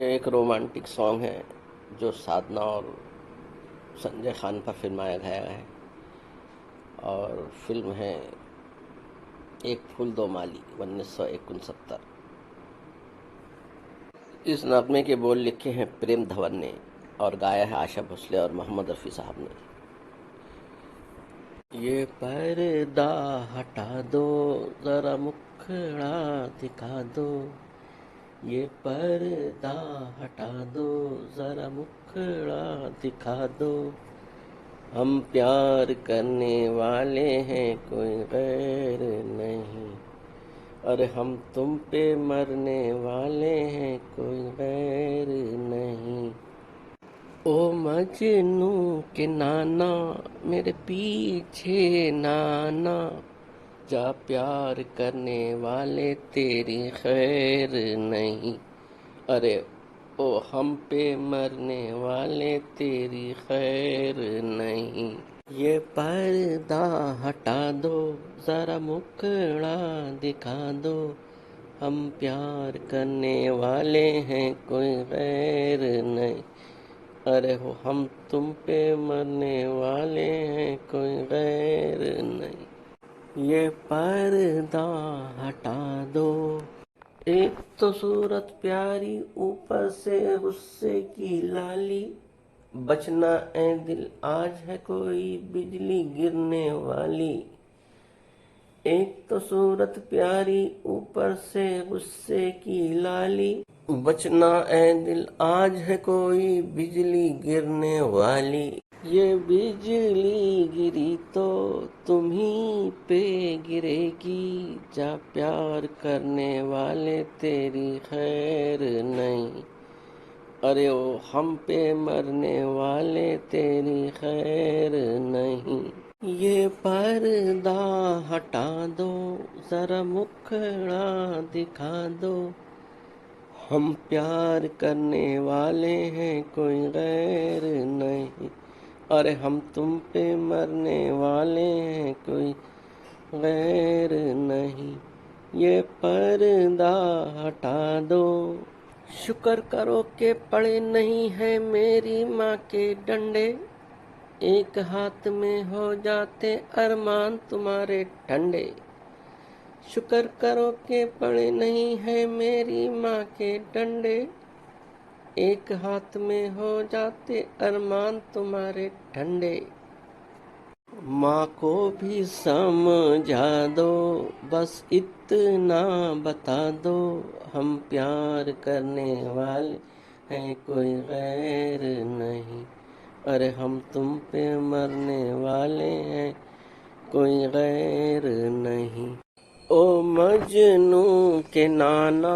ये एक romantic song है जो साधना और संजय खान पर फिल्माया गया है और फिल्म है एक फूल दो माली 1969। इस नगमे के बोल लिखे हैं प्रेम धवन ने और गाया है आशा भोसले और मोहम्मद रफ़ी साहब ने। ये पर्दा हटा दो, जरा मुखड़ा दिखा दो। ये पर्दा हटा दो, जरा मुखड़ा दिखा दो। हम प्यार करने वाले हैं, कोई गैर नहीं। अरे हम तुम पे मरने वाले हैं, कोई गैर नहीं। ओ मजनू के नाना, मेरे पीछे नाना, जा प्यार करने वाले तेरी खैर नहीं। अरे ओ हम पे मरने वाले तेरी खैर नहीं। ये पर्दा हटा दो, जरा मुखड़ा दिखा दो। हम प्यार करने वाले हैं, कोई गैर नहीं। अरे हो हम तुम पे मरने वाले हैं, कोई गैर नहीं। ये पर्दा हटा दो। एक तो सूरत प्यारी, ऊपर से गुस्से की लाली। बचना ए दिल, आज है कोई बिजली गिरने वाली। एक तो सूरत प्यारी, ऊपर से गुस्से की लाली। बचना ए दिल, आज है कोई बिजली गिरने वाली। ये बिजली गिरी तो तुम्ही पे गिरेगी। जा प्यार करने वाले तेरी खैर नहीं। अरे ओ हम पे मरने वाले तेरी खैर नहीं। ये पर्दा हटा दो, जरा मुखड़ा दिखा दो। हम प्यार करने वाले हैं, कोई गैर नहीं। अरे हम तुम पे मरने वाले हैं, कोई गैर नहीं। ये पर्दा हटा दो। शुक्र करो के पड़े नहीं है मेरी माँ के डंडे। एक हाथ में हो जाते अरमान तुम्हारे ठंडे। शुक्र करो के पड़े नहीं है मेरी माँ के डंडे। एक हाथ में हो जाते अरमान तुम्हारे ठंडे। माँ को भी समझा दो, बस इतना बता दो। हम प्यार करने वाले हैं, कोई गैर नहीं। अरे हम तुम पे मरने वाले हैं, कोई गैर नहीं। ओ मजनू के नाना,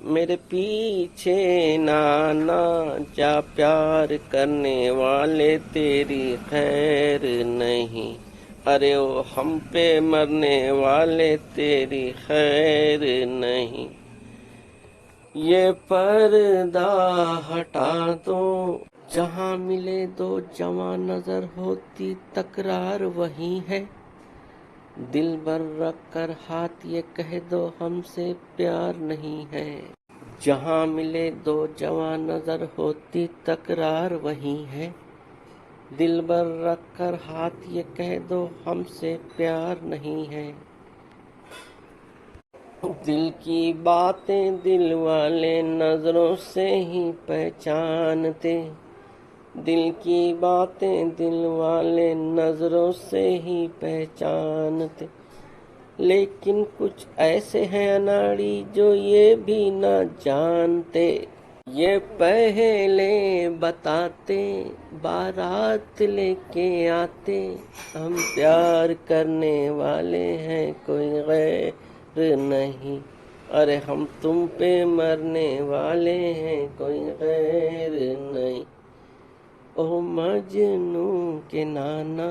मेरे पीछे नाना, जा प्यार करने वाले तेरी खैर नहीं। अरे ओ हम पे मरने वाले तेरी खैर नहीं। ये पर्दा हटा दो। जहाँ मिले दो जवां नजर होती तकरार वही है। दिल भर रख कर हाथ ये कह दो हमसे प्यार नहीं है। जहाँ मिले दो जवां नजर होती तकरार वही है। दिल भर रख कर हाथ ये कह दो हमसे प्यार नहीं है। दिल की बातें दिल वाले नजरों से ही पहचानते। दिल की बातें दिल वाले नजरों से ही पहचानते। लेकिन कुछ ऐसे हैं अनाड़ी जो ये भी न जानते। ये पहले बताते, बारात लेके आते। हम प्यार करने वाले हैं, कोई गैर नहीं। अरे हम तुम पे मरने वाले हैं, कोई गैर नहीं। ओ मजनू के नाना,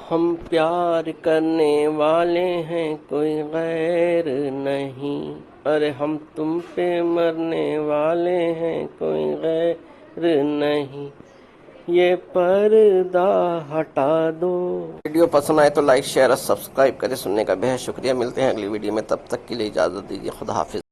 हम प्यार करने वाले हैं, कोई गैर नहीं। अरे हम तुम पे मरने वाले हैं, कोई गैर नहीं। ये पर्दा हटा दो। वीडियो पसंद आए तो लाइक शेयर और सब्सक्राइब करें। सुनने का बेहद शुक्रिया। मिलते हैं अगली वीडियो में, तब तक के लिए इजाज़त दीजिए। खुदा हाफिज।